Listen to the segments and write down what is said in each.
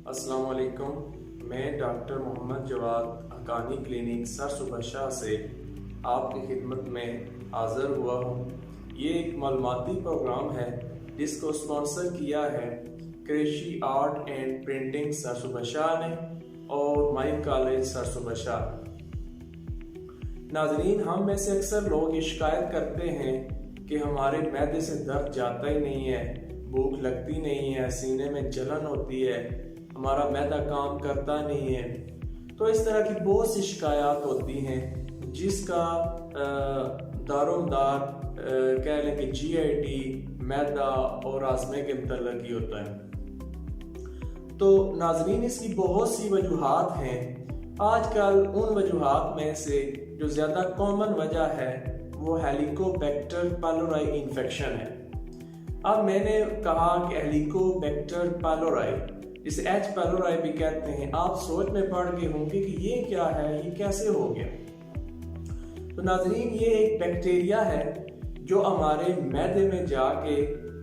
السلام علیکم، میں ڈاکٹر محمد جواد حقانی کلینک سر صبح شاہ سے آپ کی خدمت میں حاضر ہوا ہوں۔ یہ ایک معلوماتی پروگرام ہے جس کو اسپانسر کیا ہے کریشی آرٹ اینڈ پرنٹنگ سر صبح شاہ نے اور مائی کالج سر صبح شاہ۔ ناظرین، ہم میں سے اکثر لوگ یہ شکایت کرتے ہیں کہ ہمارے معدے سے درد جاتا ہی نہیں ہے، بھوک لگتی نہیں ہے، سینے میں جلن ہوتی ہے، ہمارا معدہ کام کرتا نہیں ہے۔ تو اس طرح کی بہت سی شکایات ہوتی ہیں جس کا دار و مدار کہہ لیں کہ جی آئی ٹی، معدہ اور ہاضمے کے متعلق ہی ہوتا ہے۔ تو ناظرین، اس کی بہت سی وجوہات ہیں۔ آج کل ان وجوہات میں سے جو زیادہ کامن وجہ ہے وہ ہیلیکوبیکٹر پیلورائی انفیکشن ہے۔ اب میں نے کہا کہ ہیلیکوبیکٹر پیلورائی، جسے ایچ پیلورائی بھی کہتے ہیں، آپ سوچ میں پڑ گئے ہوں گے کہ یہ کیا ہے، یہ کیسے ہو گیا۔ تو ناظرین، یہ ایک بیکٹیریا ہے جو ہمارے معدے میں جا کے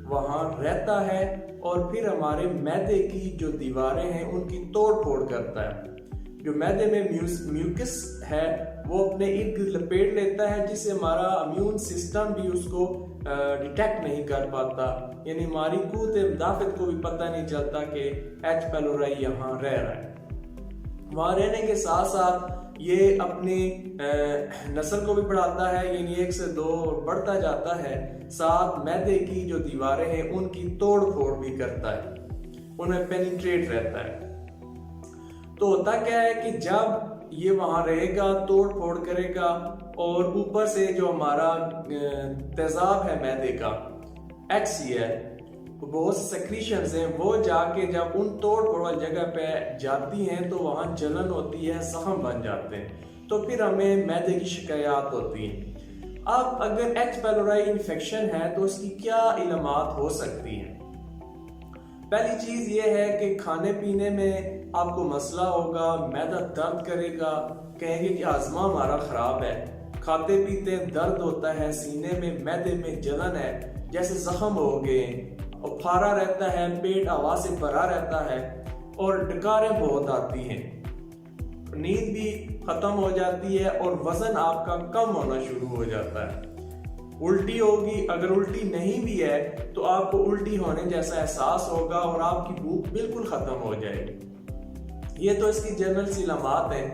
وہاں رہتا ہے اور پھر ہمارے معدے کی جو دیواریں ہیں ان کی توڑ پھوڑ کرتا ہے۔ جو معدے میں میوکس ہے وہ اپنے ارد گرد لپیٹ لیتا ہے، جس سے ہمارا امیون سسٹم بھی اس کو ڈیٹیکٹ نہیں کر پاتا، یعنی ہماری قوت مدافعت کو بھی پتہ نہیں چلتا کہ ایچ پیلورائی یہاں رہ رہا ہے۔ وہاں رہنے کے ساتھ ساتھ یہ اپنی نسل کو بھی بڑھاتا ہے، یعنی 1 سے 2 بڑھتا جاتا ہے، ساتھ معدے کی جو دیواریں ہیں ان کی توڑ پھوڑ بھی کرتا ہے، ان میں پینیٹریٹ رہتا ہے۔ تو ہوتا کیا ہے کہ جب یہ وہاں رہے گا، توڑ پھوڑ کرے گا، اور اوپر سے جو ہمارا تیزاب ہے معدے کا HCl، بہت سے سیکریشنز ہیں، وہ جا کے جب ان توڑ پھوڑ والی جگہ پہ جاتی ہیں تو وہاں جلن ہوتی ہے، زخم بن جاتے ہیں، تو پھر ہمیں معدے کی شکایات ہوتی ہیں۔ اب اگر ایچ پیلورائی انفیکشن ہے تو اس کی کیا علامات ہو سکتی ہیں؟ پہلی چیز یہ ہے کہ کھانے پینے میں آپ کو مسئلہ ہوگا، معدہ درد کرے گا، کہیں گے کہ ہاضمہ ہمارا خراب ہے، کھاتے پیتے درد ہوتا ہے، سینے میں معدے میں جلن ہے، جیسے زخم ہو گئے، اور پھارا رہتا ہے، پیٹ ہوا سے بھرا رہتا ہے، اور ڈکاریں بہت آتی ہیں، نیند بھی ختم ہو جاتی ہے، اور وزن آپ کا کم ہونا شروع ہو جاتا ہے۔ الٹی ہوگی، اگر الٹی نہیں بھی ہے تو آپ کو الٹی ہونے جیسا احساس ہوگا اور آپ کی بھوک بالکل ختم ہو جائے گی۔ یہ تو اس کی جنرل سی علامات ہیں۔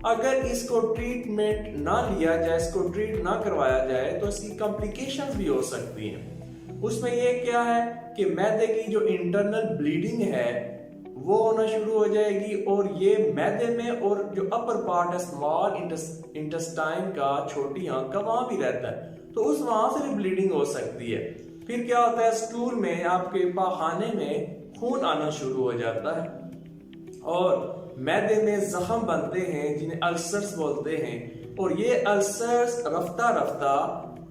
اگر اس کو ٹریٹمنٹ نہ لیا جائے، اس کو ٹریٹ نہ کروایا جائے تو اس کی کمپلیکیشنز بھی ہو سکتی ہیں۔ اس میں یہ کیا ہے کہ معدے کی جو انٹرنل بلیڈنگ ہے وہ ہونا شروع ہو جائے گی، اور یہ معدے میں اور جو اپر پارٹ ہے اسمال انٹسٹائن کا، چھوٹی آنت کا، وہاں بھی رہتا ہے، تو اس وہاں سے بھی بلیڈنگ ہو سکتی ہے۔ پھر کیا ہوتا ہے، اسٹول میں، آپ کے پاخانے میں خون آنا شروع ہو جاتا ہے، اور معدے میں زخم بنتے ہیں جنہیں السرز بولتے ہیں، اور یہ السرز رفتہ رفتہ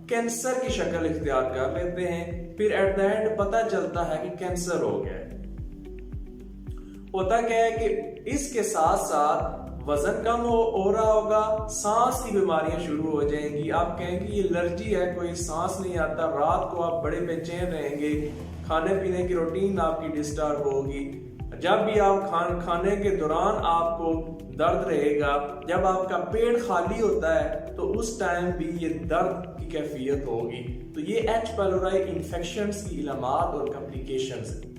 کینسر کی شکل اختیار کر لیتے ہیں۔ پھر ایٹ دا اینڈ پتہ چلتا ہے کہ کینسر ہو گیا ہے۔ ہوتا کیا ہے کہ اس کے ساتھ ساتھ وزن کم ہو رہا ہوگا، سانس کی بیماریاں شروع ہو جائیں گی، آپ کہیں گے یہ الرجی ہے، کوئی سانس نہیں آتا، رات کو آپ بڑے بے چین رہیں گے، کھانے پینے کی روٹین آپ کی ڈسٹرب ہوگی، جب بھی آپ کھانے کے دوران آپ کو درد رہے گا، جب آپ کا پیٹ خالی ہوتا ہے تو اس ٹائم بھی یہ درد کی کیفیت ہوگی۔ تو یہ ایچ پیلورائی انفیکشنز کی علامات اور کمپلیکیشنز ہیں۔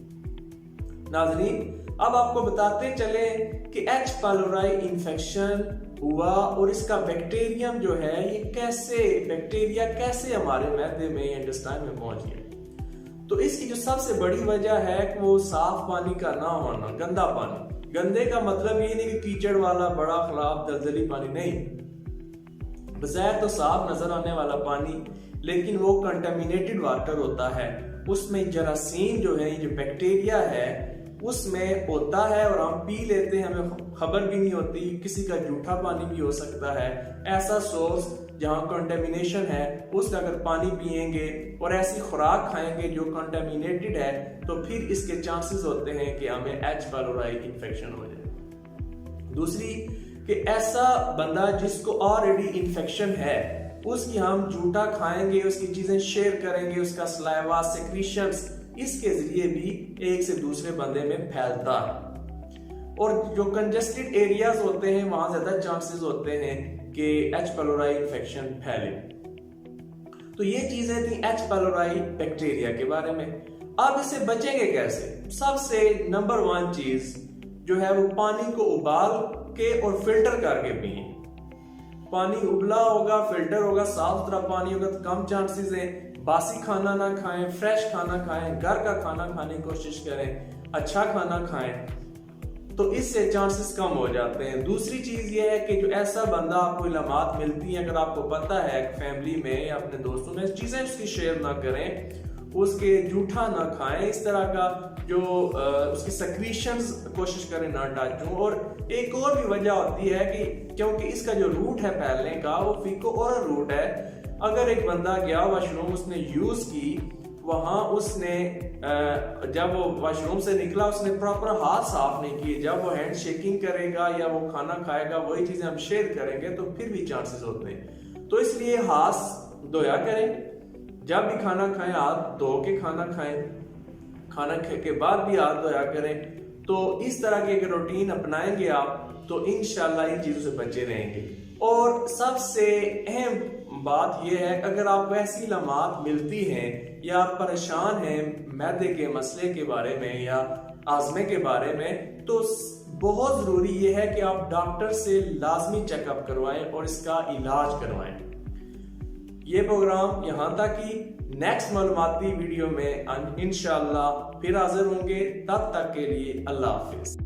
ناظرین، اب آپ کو بتاتے چلیں کہ ایچ پیلورائی انفیکشن ہوا اور اس کا بیکٹیریم جو ہے یہ بیکٹیریا کیسے ہمارے معدے میں یا انٹسٹائن میں پہنچ گیا۔ تو اس کی جو سب سے بڑی وجہ ہے کہ وہ صاف پانی کا نہ ہونا، گندا پانی۔ گندے کا مطلب یہ نہیں کہ کیچڑ والا بڑا خراب دلدلی پانی نہیں، بظاہر تو صاف نظر آنے والا پانی، لیکن وہ کنٹامینیٹڈ واٹر ہوتا ہے، اس میں جراثیم جو ہے، یہ جو بیکٹیریا ہے اس میں ہوتا ہے، اور ہم پی لیتے ہیں، ہمیں خبر بھی نہیں ہوتی، کسی کا جھوٹا پانی بھی ہو سکتا ہے۔ ایسا سورس جہاں کنٹامینیشن ہے اس کا اگر پانی پیئیں گے اور ایسی خوراک کھائیں گے جو کنٹامینیٹڈ ہے تو پھر اس کے چانسز ہوتے ہیں کہ ہمیں ایچ پیلورائی انفیکشن ہو جائے۔ دوسری کہ ایسا بندہ جس کو آلریڈی انفیکشن ہے، اس کی ہم جھوٹا کھائیں گے، اس کی چیزیں شیئر کریں گے، اس کا سلائیوا، سیکریشنز، اس کے ذریعے بھی ایک سے دوسرے بندے میں پھیلتا ہے۔ اور جو کنجسٹڈ ایریاز ہوتے ہیں وہاں زیادہ چانسز ہوتے ہیں کہ ایچ پیلورائی انفیکشن پھیلے. تو یہ چیزیں تھیں ایچ پیلورائی بیکٹیریا کے بارے میں. اب اس سے بچیں گے کیسے؟ سب سے نمبر 1 چیز جو ہے وہ پانی کو ابال کے اور فلٹر کر کے پئیں. پانی ابلا ہوگا، فلٹر ہوگا، صاف ستھرا پانی ہوگا تو کم چانسز ہیں. باسی کھانا نہ کھائیں، فریش کھانا کھائیں، گھر کا کھانا کھانے کی کوشش کریں، اچھا کھانا کھائیں، تو اس سے چانسز کم ہو جاتے ہیں. دوسری چیز یہ ہے کہ جو ایسا بندہ آپ کو علامات ملتی ہیں، اگر آپ کو پتہ ہے فیملی میں یا اپنے دوستوں میں چیزیں اس کی شیئر نہ کریں، اس کے جھوٹا نہ کھائیں، اس طرح کا جو اس کی سیکریشنز کوشش کریں نہ ٹچ ہوں. اور ایک اور بھی وجہ ہوتی ہے کہ کیونکہ اس کا جو روٹ ہے پھیلنے کا وہ فیکو اورل روٹ ہے. اگر ایک بندہ گیا واش روم، اس نے یوز کی، وہاں اس نے جب وہ واش روم سے نکلا اس نے پراپر ہاتھ صاف نہیں کیے، جب وہ ہینڈ شیکنگ کرے گا یا وہ کھانا کھائے گا وہی چیزیں ہم شیئر کریں گے تو پھر بھی چانسز ہوتے ہیں. تو اس لیے ہاتھ دھویا کریں، جب بھی کھانا کھائیں ہاتھ دھو کے کھانا کھائیں، کھانا کھانے کے بعد بھی ہاتھ دھویا کریں. تو اس طرح کی اگر روٹین اپنائیں گے آپ تو انشاءاللہ ان چیزوں سے بچے رہیں گے. اور سب سے اہم بات یہ ہے اگر آپ ایسی علامات ملتی ہیں یا آپ پریشان ہیں معدے کے مسئلے کے بارے میں یا ہاضمے کے بارے میں، تو بہت ضروری یہ ہے کہ آپ ڈاکٹر سے لازمی چیک اپ کروائیں اور اس کا علاج کروائیں. یہ پروگرام یہاں تک ہی. نیکسٹ معلوماتی ویڈیو میں انشاءاللہ پھر حاضر ہوں گے. تب تک کے لیے اللہ حافظ.